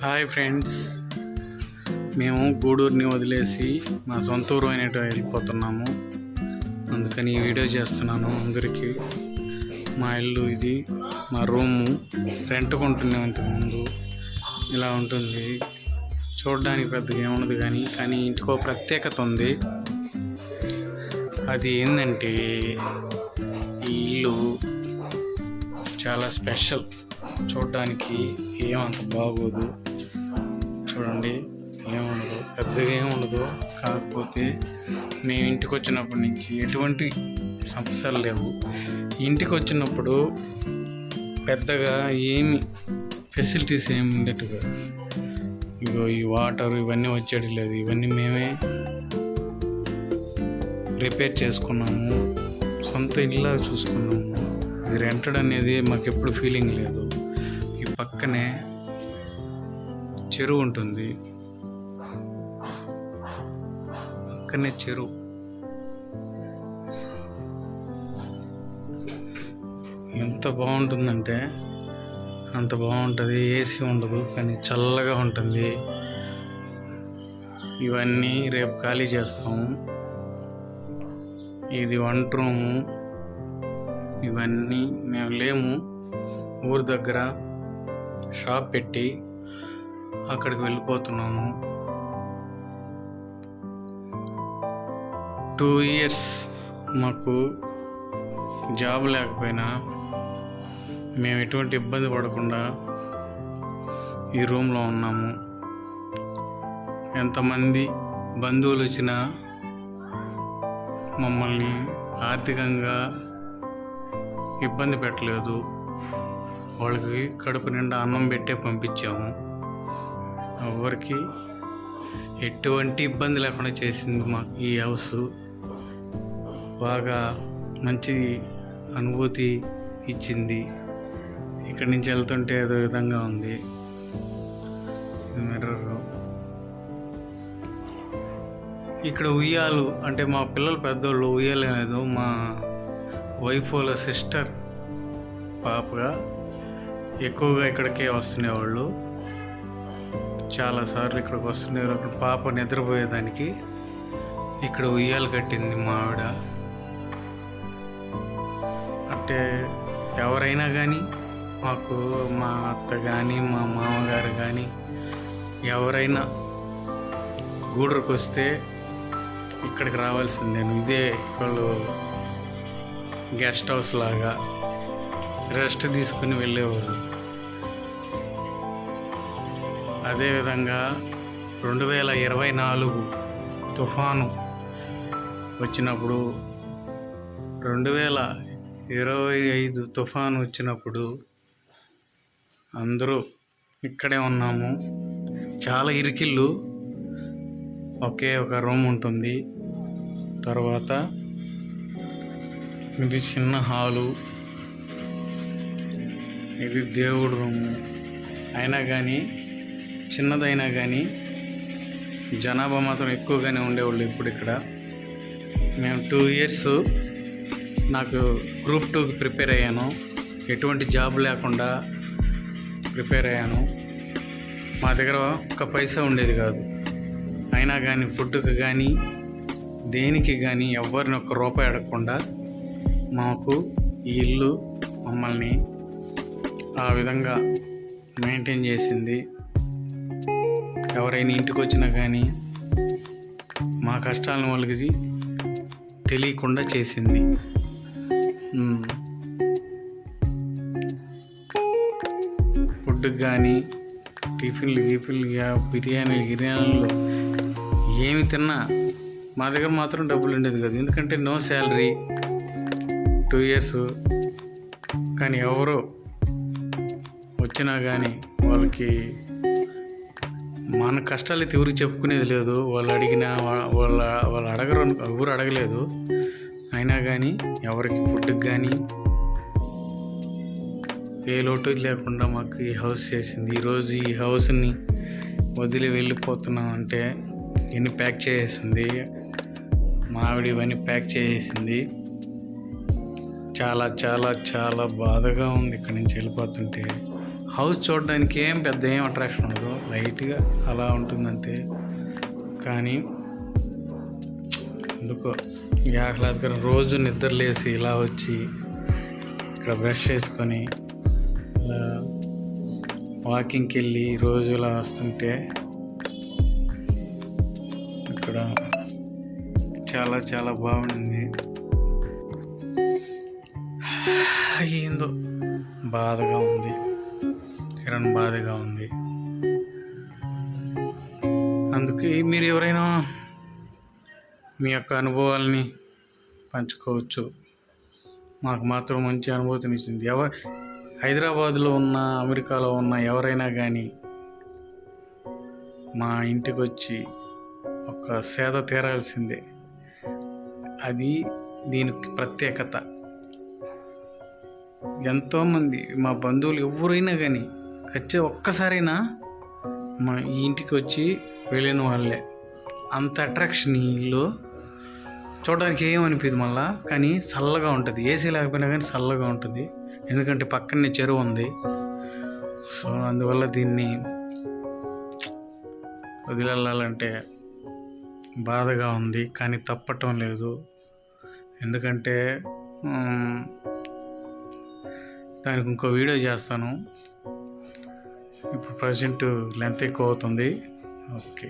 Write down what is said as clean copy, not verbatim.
Hi friends, మేము గూడూరుని వదిలేసి మా సొంత ఊరు అయినట్టు వెళ్ళిపోతున్నాము. అందుకని ఈ వీడియో చేస్తున్నాను అందరికీ. మా ఇల్లు ఇది, మా రూము రెంట్ కొంటున్నాం. ఇంతకుముందు ఇలా ఉంటుంది. చూడడానికి పెద్దగా ఏముండదు కానీ ఇంటికో ప్రత్యేకత ఉంది. అది ఏంటంటే ఈ ఇల్లు చాలా స్పెషల్. చూడడానికి ఏమంత బాగోదు, చూడండి ఏముండదు, పెద్దగా ఏముండదు. కాకపోతే మేము ఇంటికి వచ్చినప్పటి నుంచి ఎటువంటి సమస్యలు లేవు. ఇంటికి వచ్చినప్పుడు పెద్దగా ఏమి ఫెసిలిటీస్ ఏమి ఉండేట్టుగా, ఇగో ఈ వాటర్ ఇవన్నీ వచ్చేది లేదు. ఇవన్నీ మేమే రిపేర్ చేసుకున్నాము, సొంత ఇల్లా చూసుకున్నాము. ఇది రెంటెడ్ అనేది మాకు ఎప్పుడు ఫీలింగ్ లేదు. ఈ పక్కనే చెరువు ఉంటుంది, పక్కనే చెరువు. ఎంత బాగుంటుందంటే అంత బాగుంటుంది. ఏసీ ఉండదు కానీ చల్లగా ఉంటుంది. ఇవన్నీ రేపు ఖాళీ చేస్తాము. ఇది వంట రూము. ఇవన్నీ మేము లేము, ఊరి దగ్గర షాప్ పెట్టి అక్కడికి వెళ్ళిపోతున్నాము. 2 years మాకు జాబ్ లేకపోయినా మేము ఎటువంటి ఇబ్బంది పడకుండా ఈ రూమ్లో ఉన్నాము. ఎంతమంది బంధువులు వచ్చినా మమ్మల్ని ఆర్థికంగా ఇబ్బంది పెట్టలేదు. వాళ్ళకి కడుపు నిండా అన్నం పెట్టే పంపించాము. ఎవరికి ఎటువంటి ఇబ్బంది లేకుండా చేసింది మాకు ఈ హౌస్. బాగా మంచి అనుభూతి ఇచ్చింది. ఇక్కడి నుంచి వెళ్తుంటే ఏదో విధంగా ఉంది. మిర్రర్ ఇక్కడ ఉయ్యాలు అంటే మా పిల్లలు పెద్దోళ్ళు ఉయ్యాలేదు. మా వైఫ్ వాళ్ళ సిస్టర్ పాపగా ఎక్కువగా ఇక్కడికే వస్తునేవాళ్ళు. చాలాసార్లు ఇక్కడికి వస్తున్నారు. అక్కడ పాప నిద్రపోయేదానికి ఇక్కడ ఉయ్యాలు కట్టింది మా ఆవిడ. అంటే ఎవరైనా కానీ మాకు, మా అత్త కానీ మా మామగారు కానీ ఎవరైనా గూడూరుకు వస్తే ఇక్కడికి రావాల్సిందే. ఇదే వాళ్ళు గెస్ట్ హౌస్ లాగా రెస్ట్ తీసుకుని వెళ్ళేవారు. అదేవిధంగా 2024 తుఫాను వచ్చినప్పుడు, 2025 తుఫాను వచ్చినప్పుడు అందరూ ఇక్కడే ఉన్నాము. చాలా ఇరికిళ్ళు. ఒకే ఒక రూమ్ ఉంటుంది. తర్వాత ఇది చిన్న హాలు, ఇది దేవుడు రూము. అయినా కానీ చిన్నదైనా కానీ జనాభా మాత్రం ఎక్కువగానే ఉండేవాళ్ళు ఇప్పుడు ఇక్కడ. మేము 2 years నాకు గ్రూప్ 2కి ప్రిపేర్ అయ్యాను. ఎటువంటి జాబ్ లేకుండా ప్రిపేర్ అయ్యాను. మా దగ్గర ఒక్క పైసా ఉండేది కాదు. అయినా కానీ ఫుడ్కి కానీ దేనికి కానీ ఎవరిని ఒక్క రూపాయి అడగకుండా మాకు ఈ ఇల్లు మమ్మల్ని ఆ విధంగా మెయింటైన్ చేసింది. ఎవరైనా ఇంటికి వచ్చినా కానీ మా కష్టాలను వాళ్ళకి తెలియకుండా చేసింది. ఫుడ్కి కానీ టిఫిన్లు బిర్యానీలు ఏమి తిన్నా మా దగ్గర మాత్రం డబ్బులు ఉండేది కాదు. ఎందుకంటే నో శాలరీ, 2 years. కానీ ఎవరో వచ్చినా కానీ వాళ్ళకి మన కష్టాలు అయితే ఎవరికి చెప్పుకునేది లేదు. వాళ్ళు అడిగినా వాళ్ళు అడగరు, ఎవరు అడగలేదు. అయినా కానీ ఎవరికి ఫుడ్కి కానీ ఏ లోటు లేకుండా మాకు ఈ హౌస్ చేసింది. ఈరోజు ఈ హౌస్ని వదిలి వెళ్ళిపోతున్నామంటే ఇవన్నీ ప్యాక్ చేసేసింది. మా ఆవిడ ఇవన్నీ ప్యాక్ చేసేసింది. చాలా చాలా చాలా బాధగా ఉంది ఇక్కడి నుంచి వెళ్ళిపోతుంటే. హౌస్ చూడడానికి ఏం పెద్ద ఏం అట్రాక్షన్ ఉండదు, లైట్గా అలా ఉంటుందంతే. కానీ ఎందుకో ఈ ఆహ్లాదకరం రోజు నిద్రలేసి ఇలా వచ్చి ఇక్కడ బ్రష్ చేసుకొని ఇలా వాకింగ్కి వెళ్ళి రోజు ఇలా వస్తుంటే ఇక్కడ చాలా చాలా బాగుంది. ఏందో బాధగా ఉంది, కిరణ్ బాధగా ఉంది. అందుకే మీరు ఎవరైనా మీ యొక్క అనుభవాల్ని పంచుకోవచ్చు. మాకు మాత్రం మంచి అనుభూతినిచ్చింది. హైదరాబాద్లో ఉన్న, అమెరికాలో ఉన్న ఎవరైనా కానీ మా ఇంటికి వచ్చి ఒక సేద తీరాల్సిందే. అది దీనికి ప్రత్యేకత. ఎంతోమంది మా బంధువులు ఎవరైనా కానీ ఒక్కసారైనా మా ఈ ఇంటికి వచ్చి వెళ్ళిన వాళ్ళే. అంత అట్రాక్షన్ ఈ ఇల్లు. చూడడానికి ఏమనిపించదు మళ్ళా, కానీ చల్లగా ఉంటుంది. ఏసీ లేకపోయినా కానీ చల్లగా ఉంటుంది, ఎందుకంటే పక్కనే చెరువు ఉంది. సో అందువల్ల దీన్ని వదిలేళ్ళాలంటే బాధగా ఉంది, కానీ తప్పటం లేదు. ఎందుకంటే దానికి ఇంకో వీడియో చేస్తాను. ఇప్పుడు ప్రజెంట్ లెంత్ ఎక్కువ అవుతుంది. ఓకే.